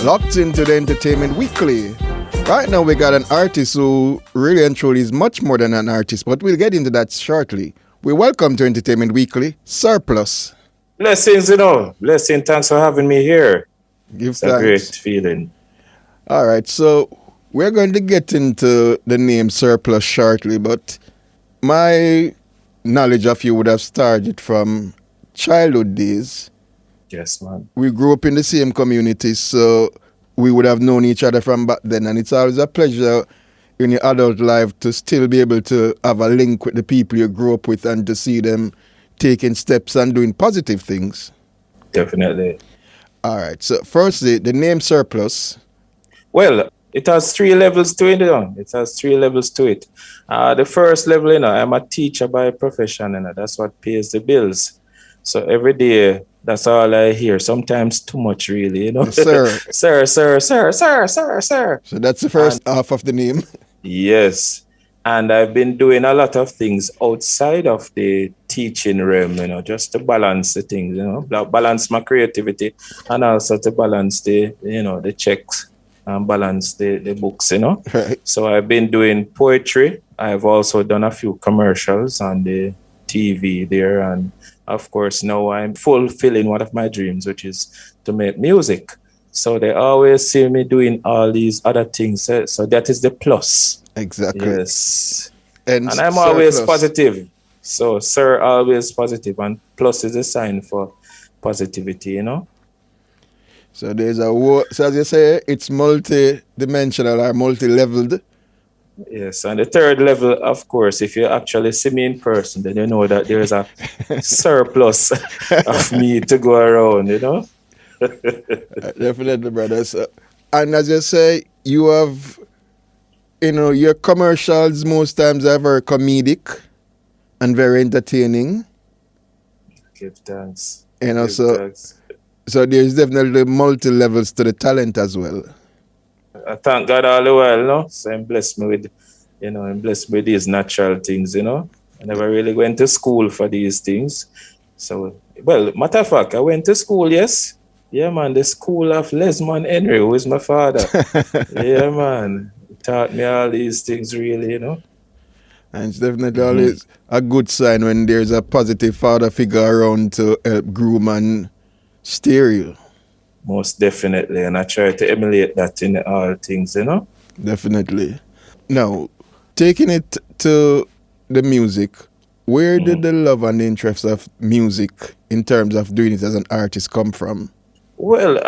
Locked into the Entertainment Weekly. Right now we got an artist who really and truly is much more than an artist, but we'll get into that shortly. We welcome to Entertainment Weekly, SirPlus. Blessings, Blessing, thanks for having me here. It's a great feeling. All right, so we're going to get into the name SirPlus shortly, but my knowledge of you would have started from childhood days. Yes, man. We grew up in the same community, so we would have known each other from back then, and it's always a pleasure in your adult life to still be able to have a link with the people you grew up with and to see them taking steps and doing positive things. Definitely. All right, so firstly, the name SirPlus. Well, it has 3 levels to it, It has 3 levels to it. The first level, I'm a teacher by profession, That's what pays the bills. So every day, that's all I hear. Sometimes too much, really, Yes, sir. Sir. So that's the first half of the name. Yes. And I've been doing a lot of things outside of the teaching realm, just to balance the things, balance my creativity and also to balance the checks and balance the books, Right. So I've been doing poetry. I've also done a few commercials on the TV there. And of course, now I'm fulfilling one of my dreams, which is to make music. So they always see me doing all these other things. So that is the plus. Exactly. Yes. And I'm always positive. So, sir, always positive. And plus is a sign for positivity, So there's so as you say, it's multi-dimensional or multi-leveled. Yes. And the third level, of course, if you actually see me in person, then you know that there's a surplus of me to go around, Definitely, brothers. And as you say, you have, your commercials most times are very comedic and very entertaining. Give thanks. So there's definitely multi-levels to the talent as well. I thank God all the while, So I'm blessed me with, I'm blessed with these natural things, I never really went to school for these things. So, well, matter of fact, I went to school, yes. Yeah, man, the school of Lesmond Henry, who is my father. Yeah, man. He taught me all these things, really, And it's definitely always a good sign when there's a positive father figure around to help groom and steer you. Most definitely. And I try to emulate that in all things, Definitely. Now, taking it to the music, where did the love and the interest of music in terms of doing it as an artist come from? Well,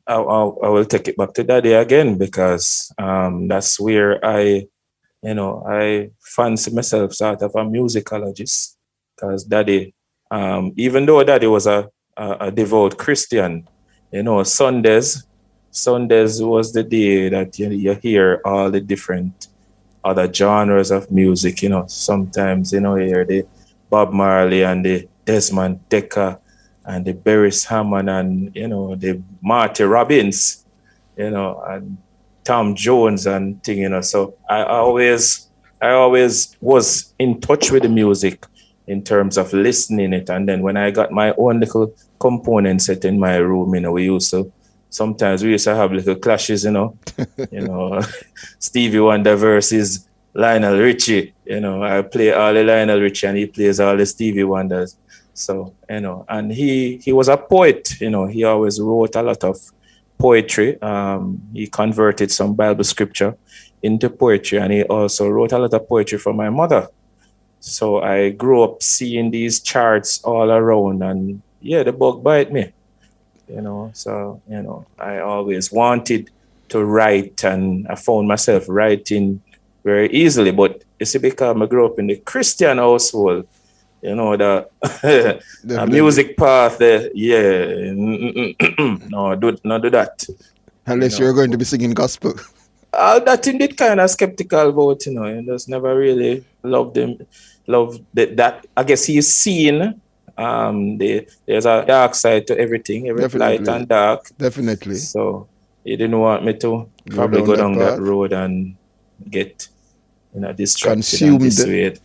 I will take it back to Daddy again because that's where I fancy myself sort of a musicologist. Because Daddy, even though Daddy was a devout Christian, Sundays was the day that you hear all the different other genres of music. Sometimes you hear the Bob Marley and the Desmond Dekker and the Beres Hammond and the Marty Robbins, and Tom Jones and thing. So I always was in touch with the music in terms of listening it. And then when I got my own little component set in my room, we used to have little clashes, Stevie Wonder versus Lionel Richie. I play all the Lionel Richie and he plays all the Stevie Wonders. So, and he was a poet, he always wrote a lot of poetry. He converted some Bible scripture into poetry, and he also wrote a lot of poetry for my mother. So I grew up seeing these charts all around, and the bug bite me, So, I always wanted to write, and I found myself writing very easily. But you see, because I grew up in the Christian household, the music path, no, do that. Unless you're going to be singing gospel. That thing did kind of skeptical about, I just never really loved that. I guess he's seen there's a dark side to everything, light and dark. Definitely. So he didn't want me to probably go down that road and get distracted consumed and dissuaded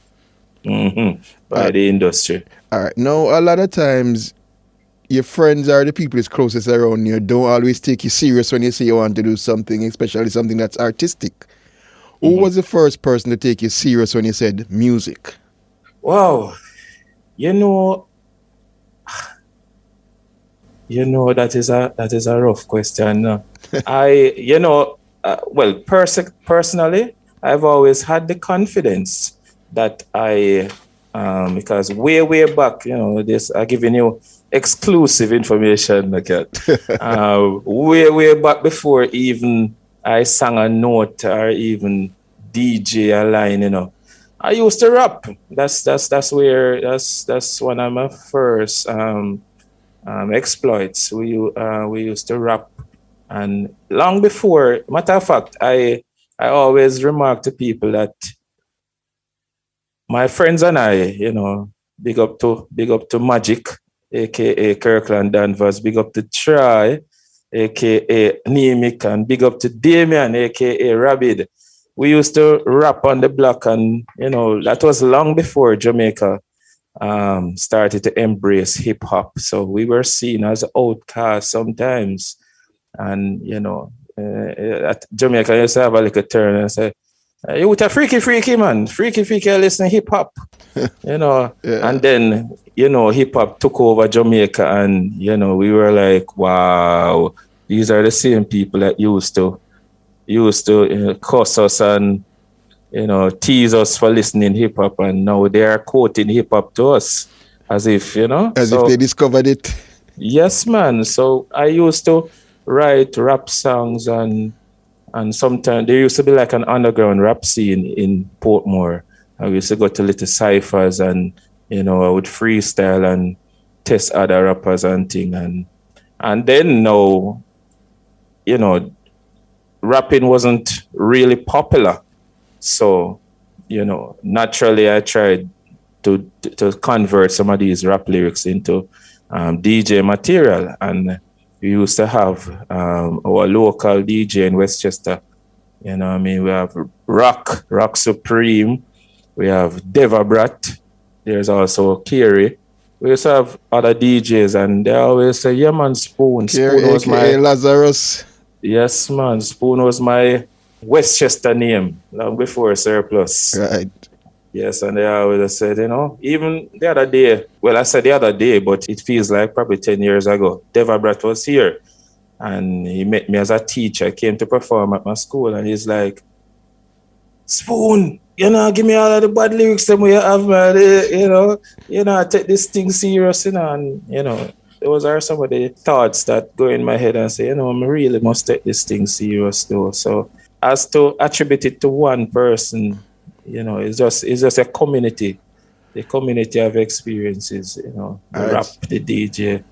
by the industry. All right. Now, a lot of times your friends are the people is closest around you don't always take you serious when you say you want to do something, especially something that's artistic. Who was the first person to take you serious when you said music? Wow. You know, that is a rough question. Personally, I've always had the confidence that because way back, this I'm giving you exclusive information, like that. Way back before even I sang a note or even DJ a line, I used to rap. That's one of my first exploits. We used to rap, and long before. Matter of fact, I always remark to people that my friends and I, big up to Magic, aka Kirkland Danvers, big up to Try, aka Nemic, and big up to Damien, aka Rabid. We used to rap on the block, and that was long before Jamaica started to embrace hip hop. So we were seen as outcasts sometimes, and at Jamaica used to have a little turn and say, "You with a freaky man, freaky, I listen to hip hop," Yeah. And then hip hop took over Jamaica, and we were like, wow, these are the same people that used to cuss us and tease us for listening hip hop, and now they are quoting hip hop to us as if if they discovered it. Yes, man. So I used to write rap songs, and sometimes there used to be like an underground rap scene in Portmore. I used to go to little ciphers, and I would freestyle and test other rappers and thing, and then now rapping wasn't really popular. So, naturally I tried to convert some of these rap lyrics into DJ material. And we used to have our local DJ in Westchester. We have Rock Supreme. We have Devabrat. There's also Kerry. We used to have other DJs, and they always say, "Yeah, man, Spoon." Spoon was my Lazarus. Yes, man. Spoon was my Westchester name long before SirPlus. Right. Yes, and they always said, even the other day, well, I said the other day, but it feels like probably 10 years ago, Devabrat was here, and he met me as a teacher. I came to perform at my school, and he's like, "Spoon, give me all of the bad lyrics that we have, man. I take this thing serious, and, those are some of the thoughts that go in my head and say, I really must take this thing serious, though." So as to attribute it to one person, it's just a community, the community of experiences, the rap, the DJ.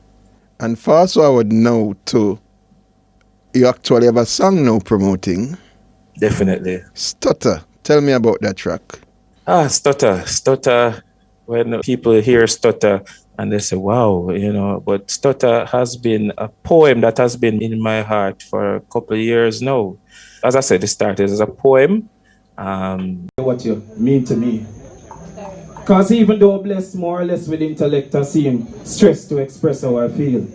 And fast forward now to, you actually have a song now promoting. Definitely. Stutter. Tell me about that track. Stutter. Stutter, when people hear Stutter and they say, wow, but Stutter has been a poem that has been in my heart for a couple of years now. As I said, it started as a poem. What you mean to me. Because even though blessed more or less with intellect, I seem stressed to express how I feel.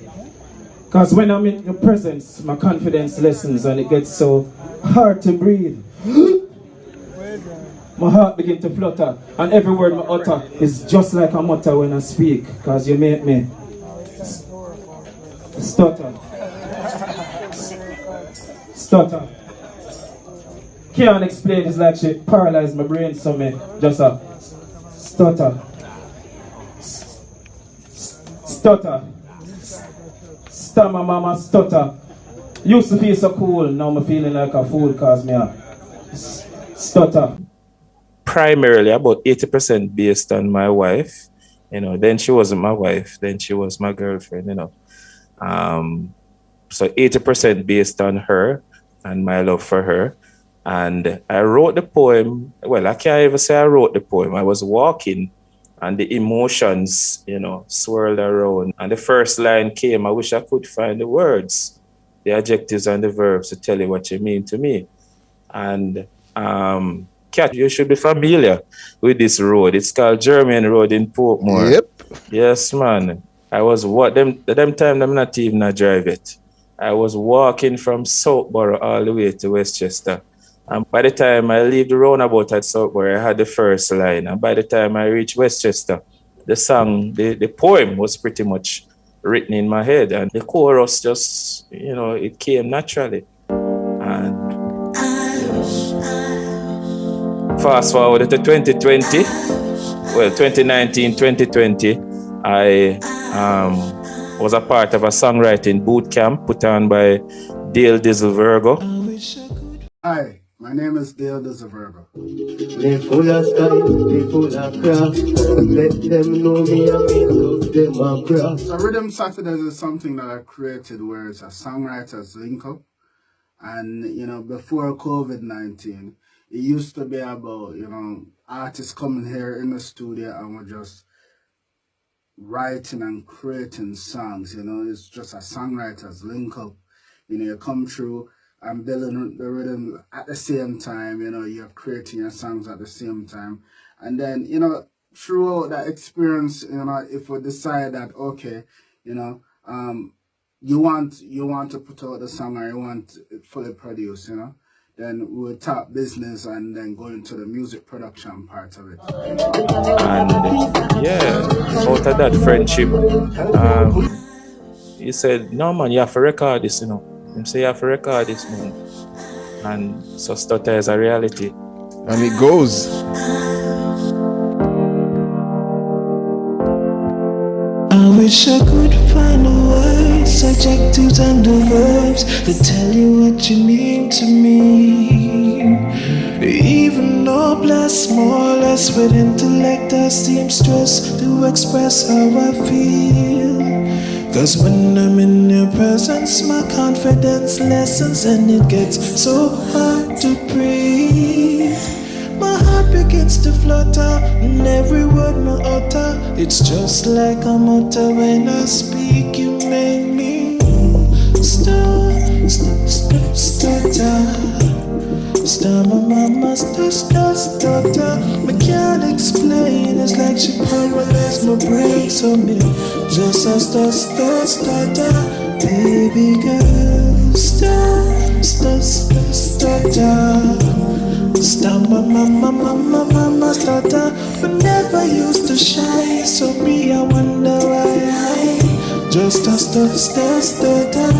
Because when I'm in your presence, my confidence lessens and it gets so hard to breathe. My heart begins to flutter, and every word I utter is just like a mutter when I speak, because you make me stutter. Stutter. Can't explain, it's like she paralyzed my brain, so me just a stutter. Stutter. Stammer mama stutter. Used to feel so cool, now I'm feeling like a fool cause me a stutter. Primarily about 80% based on my wife. Then she wasn't my wife, then she was my girlfriend, So 80% based on her and my love for her. And I wrote the poem, well, I can't even say I wrote the poem. I was walking and the emotions, swirled around. And the first line came, I wish I could find the words, the adjectives and the verbs to tell you what you mean to me. And Kat, you should be familiar with this road. It's called German Road in Portmore. Yep. Yes, man. I was them time I'm not even a drive it. I was walking from Southborough all the way to Westchester. And by the time I leave the roundabout at Southborough, I had the first line. And by the time I reached Westchester, the song, the poem was pretty much written in my head. And the chorus just, it came naturally. And fast forward to 2020, 2019, 2020, I was a part of a songwriting boot camp put on by Dale Dizzle Virgo. Hi, my name is Dale Dizzle Virgo. They full of style, they full of craft. Let them know me and me love them and craft. So Rhythm Saturdays is something that I created where it's a songwriters link up. And, before COVID-19, it used to be about, artists coming here in the studio and we're just writing and creating songs. It's just a songwriters link up. You come through and building the rhythm at the same time. You're creating your songs at the same time. And then, throughout that experience, if we decide that, okay, you want to put out the song or you want it fully produced, then we'll talk business and then go into the music production part of it. And out of that friendship, he said, no man, you have to record this, Him say you have to record this, man. And so stutter is a reality. And it goes. I wish I could find a words, adjectives and the verbs to tell you what you mean to me. Even though blessed more or less with intellect, I seem stressed to express how I feel. Cause when I'm in your presence, my confidence lessens and it gets so hard to breathe. My heart begins to flutter, and every word my utter, it's just like a mutter when I speak. You make me stutter. Mama stutter. I can't explain, it's like she paralyzed my brain. So me just a stutter. Baby girl, stutter. Mama stutter, but never used to shine. So me, I wonder why I just a stutter.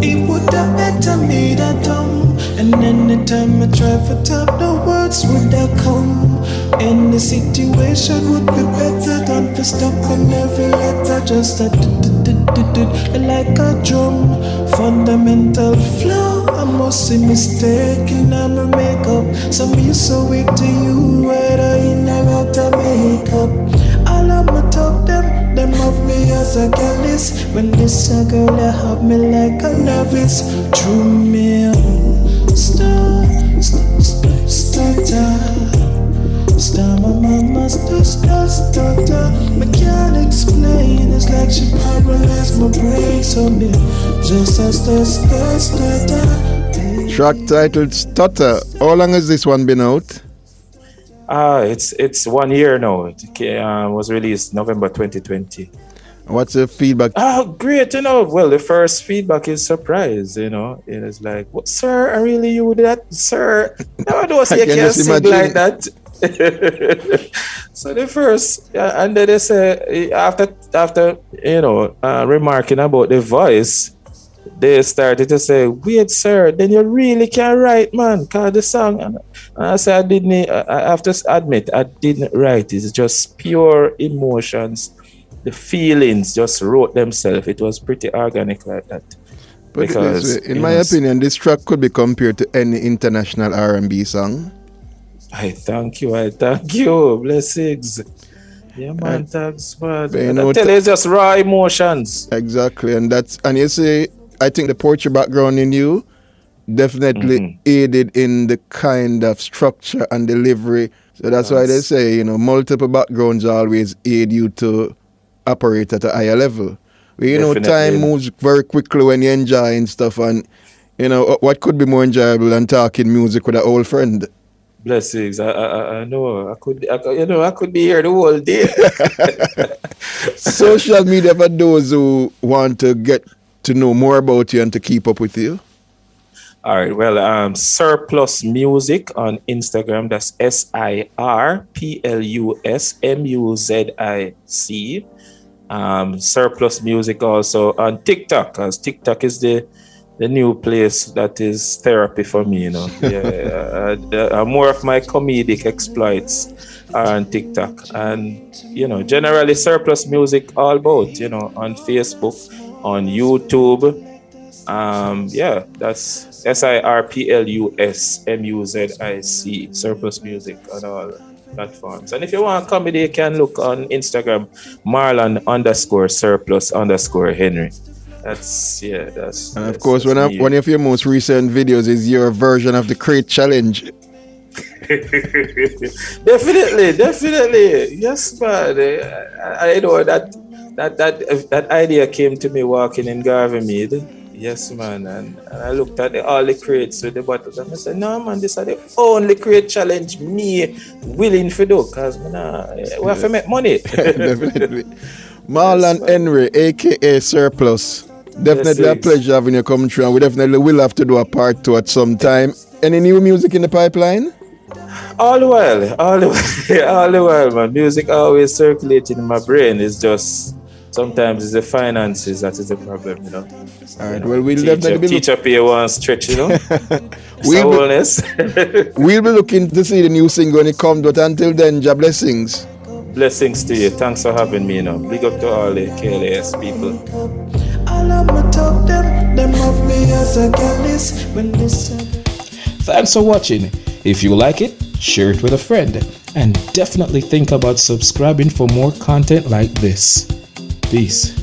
It would have better made a tongue, and anytime I try for top, the words would have come. Any situation would be better than for stuck on every letter. Just a like a drum, fundamental flow. I must be mistaken, I'm a makeup. So me so weak to you, whether in or out of makeup. All of my talk them of me as a callous. When this a girl, they have me like a novice. True me, stutter. I can't explain, it's like she paralyzed my brain. So me just a stutter. Track titled Stutter. How long has this one been out? It's 1 year now. It was released November 2020. What's the feedback? Great, Well, the first feedback is surprise, It is like, what, sir, I really you with that? Sir, no, don't say you can't sing like that. So the first, and then they say, after remarking about the voice, they started to say, wait, sir, then you really can write, man, cause the song. And I said, I have to admit, I didn't write. It's just pure emotions. The feelings just wrote themselves. It was pretty organic like that. But because, in my opinion, this track could be compared to any international R&B song. I thank you. Blessings. Yeah, man, thanks, man. I tell you, it's just raw emotions. Exactly, and you see, I think the poetry background in you definitely aided in the kind of structure and delivery. So that's why they say, multiple backgrounds always aid you to operate at a higher level. Time moves very quickly when you're enjoying stuff, and what could be more enjoyable than talking music with an old friend? Blessings. I know. I could be here the whole day. Social media for those who want to get to know more about you and to keep up with you. All right. Well, SirPlus Music on Instagram. That's SirPlus Music. SirPlus Music also on TikTok, because TikTok is the new place that is therapy for me. You know, more of my comedic exploits are on TikTok, and generally SirPlus Music all about on Facebook, on YouTube. That's SirPlus Music, SirPlus Music on all platforms. And if you want comedy, you can look on Instagram, Marlon_Surplus_Henry. That's. And of course, one of your most recent videos is your version of the Crate Challenge. Definitely. Yes, man. I know that idea came to me walking in Garvey. Yes, man. And I looked at all the crates with the bottles and I said, no, man, this is the only crate challenge me willing to do, because we have to make money. Definitely. Marlon Henry, a.k.a. SirPlus. Definitely a pleasure having you come through, and we definitely will have to do a part 2 at some time. Any new music in the pipeline? All the while, man. Music always circulating in my brain. It's just sometimes it's the finances that is the problem, All right, well, we'll definitely be teacher pay one stretch, we'll be looking to see the new single when it comes, but until then, blessings. Blessings to you. Thanks for having me, Big up to all the KLAS people. Thanks for watching. If you like it, share it with a friend, and definitely think about subscribing for more content like this. Peace.